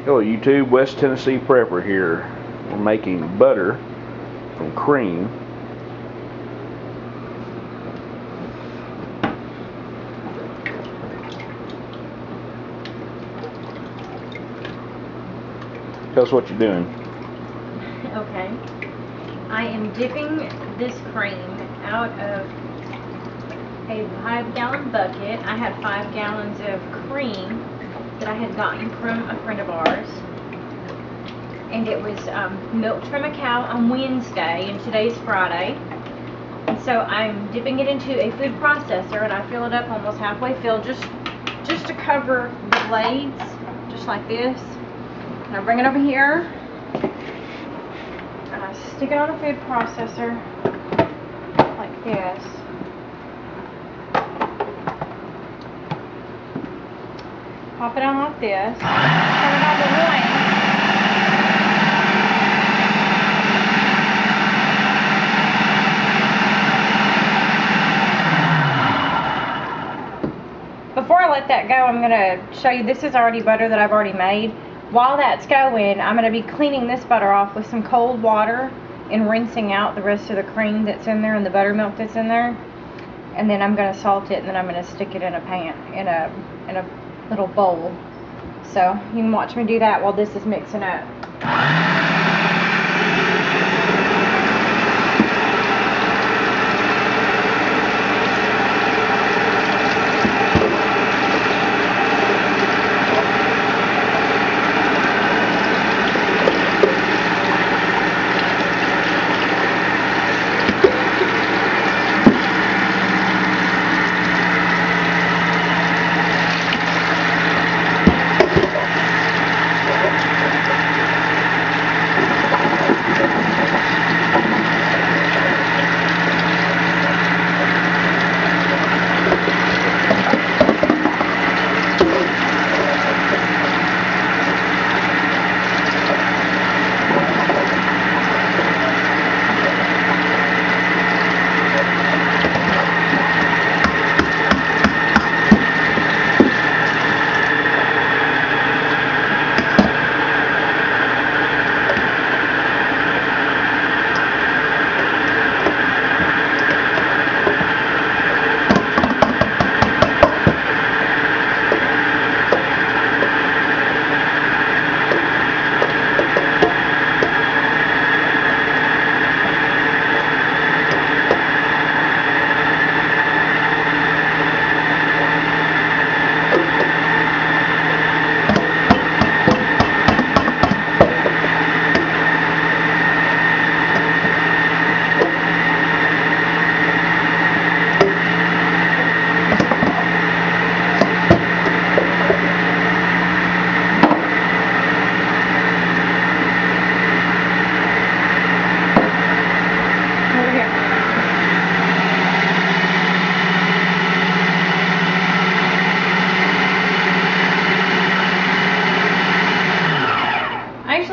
Hello YouTube, West Tennessee Prepper here. We're making butter from cream. Tell us what you're doing. Okay. I am dipping this cream out of a 5-gallon bucket. I had 5 gallons of cream that I had gotten from a friend of ours, and it was milked from a cow on Wednesday, and today's Friday. And so I'm dipping it into a food processor, and I fill it up almost halfway filled, just to cover the blades, just like this. And I bring it over here, and I stick it on a food processor like this. Pop it on like this. Turn it on to 1. Before I let that go, I'm going to show you, this is already butter that I've already made. While that's going, I'm going to be cleaning this butter off with some cold water and rinsing out the rest of the cream that's in there and the buttermilk that's in there. And then I'm going to salt it, and then I'm going to stick it in a pan, in a little bowl. So you can watch me do that while this is mixing up.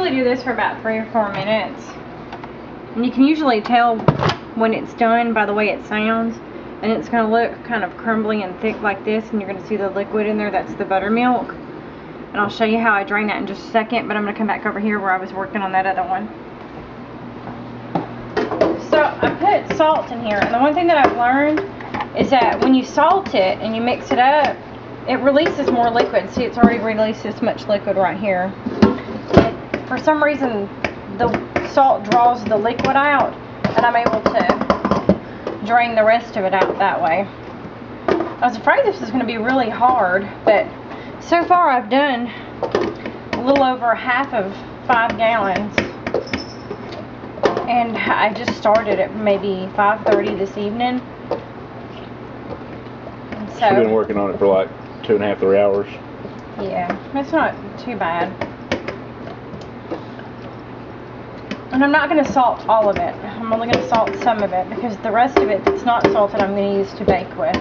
Do this for about 3 or 4 minutes, and you can usually tell when it's done by the way it sounds, and it's going to look kind of crumbly and thick like this, and you're going to see the liquid in there. That's the buttermilk, and I'll show you how I drain that in just a second. But I'm going to come back over here where I was working on that other one. So I put salt in here, and the one thing that I've learned is that when you salt it and you mix it up, it releases more liquid. See, it's already released this much liquid right here. For some reason, the salt draws the liquid out, and I'm able to drain the rest of it out that way. I was afraid this was going to be really hard, but so far I've done a little over half of 5 gallons, and I just started at maybe 5:30 this evening. And so, you've been working on it for like 2.5 to 3 hours. Yeah, it's not too bad. And I'm not going to salt all of it. I'm only going to salt some of it, because the rest of it that's not salted I'm going to use to bake with.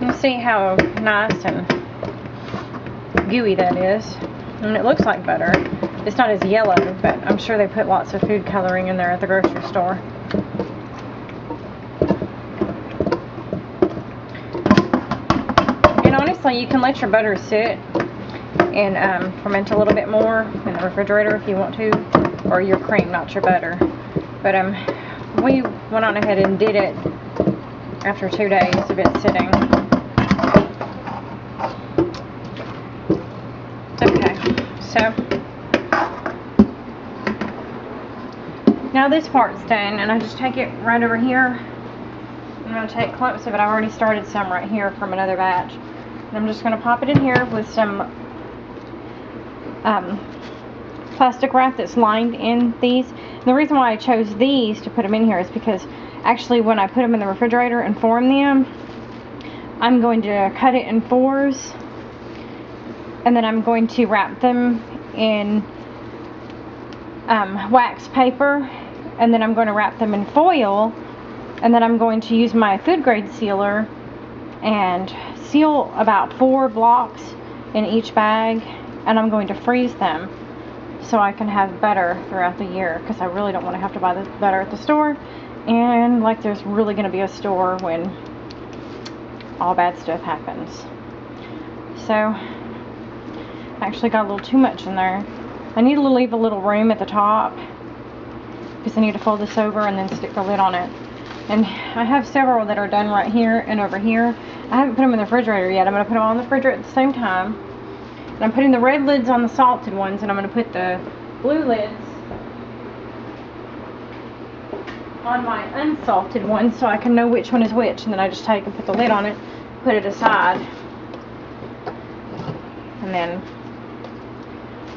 You see how nice and gooey that is. And it looks like butter. It's not as yellow, but I'm sure they put lots of food coloring in there at the grocery store. honestly, you can let your butter sit and ferment a little bit more in the refrigerator if you want to, or your cream, not your butter. But we went on ahead and did it after 2 days of it sitting. Okay, so now this part's done, and I just take it right over here. I'm going to take clumps of it. I've already started some right here from another batch. And I'm just going to pop it in here with some plastic wrap that's lined in these. And the reason why I chose these to put them in here is because actually when I put them in the refrigerator and form them, I'm going to cut it in 4s, and then I'm going to wrap them in wax paper, and then I'm going to wrap them in foil, and then I'm going to use my food grade sealer and seal about 4 blocks in each bag, and I'm going to freeze them so I can have butter throughout the year, because I really don't want to have to buy the butter at the store, and like there's really going to be a store when all bad stuff happens. So I actually got a little too much in there. I need to leave a little room at the top because I need to fold this over and then stick the lid on it. And I have several that are done right here and over here. I haven't put them in the refrigerator yet. I'm going to put them on the refrigerator at the same time. And I'm putting the red lids on the salted ones, and I'm going to put the blue lids on my unsalted ones so I can know which one is which. And then I just take and put the lid on it, put it aside, and then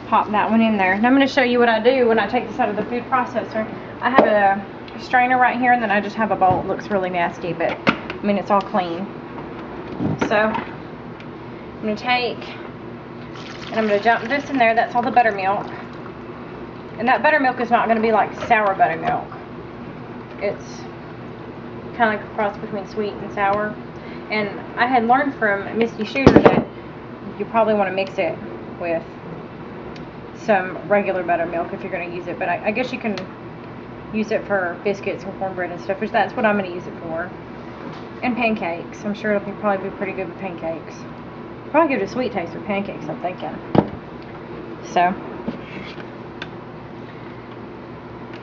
pop that one in there. And I'm going to show you what I do when I take this out of the food processor. I have a strainer right here, and then I just have a bowl. It looks really nasty, but I mean it's all clean. So I'm going to take and I'm going to dump this in there. That's all the buttermilk, and that buttermilk is not going to be like sour buttermilk. It's kind of like a cross between sweet and sour. And I had learned from Misty Shooter that you probably want to mix it with some regular buttermilk if you're going to use it, but I guess you can use it for biscuits and cornbread and stuff, which that's what I'm going to use it for. And pancakes. I'm sure it'll probably be pretty good with pancakes. Probably give it a sweet taste with pancakes, I'm thinking. So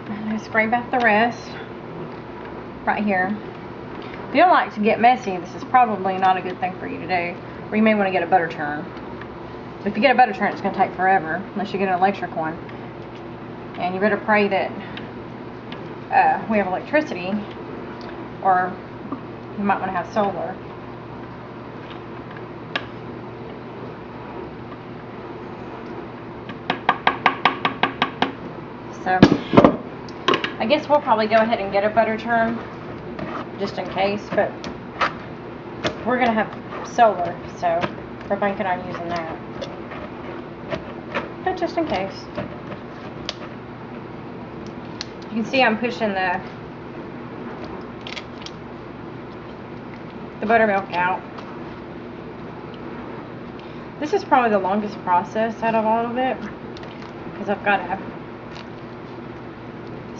I'm going to scrape out the rest right here. If you don't like to get messy, this is probably not a good thing for you to do. Or you may want to get a butter churn. But if you get a butter churn, it's going to take forever, unless you get an electric one. And you better pray that we have electricity, or you might want to have solar. So I guess we'll probably go ahead and get a butter churn just in case, but we're going to have solar, so we're banking on using that. But just in case. You can see I'm pushing the buttermilk out. This is probably the longest process out of all of it, because I've got to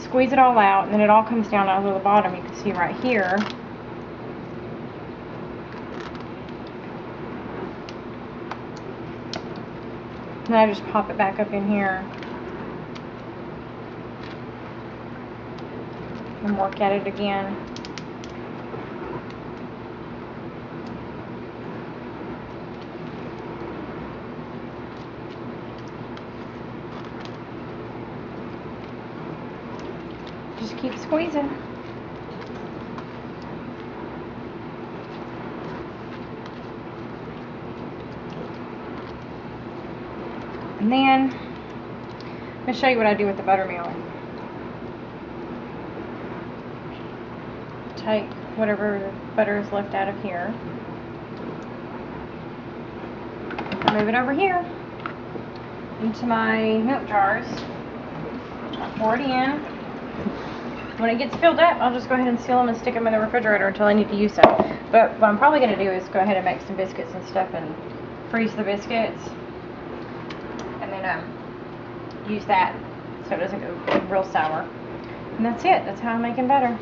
squeeze it all out, and then it all comes down out of the bottom. You can see right here. And then I just pop it back up in here and work at it again. Just keep squeezing. And then I'm going to show you what I do with the buttermilk. Take whatever butter is left out of here, move it over here into my milk jars. I'll pour it in. When it gets filled up, I'll just go ahead and seal them and stick them in the refrigerator until I need to use them. But what I'm probably going to do is go ahead and make some biscuits and stuff and freeze the biscuits, and then use that so it doesn't go real sour. And that's it. That's how I'm making butter.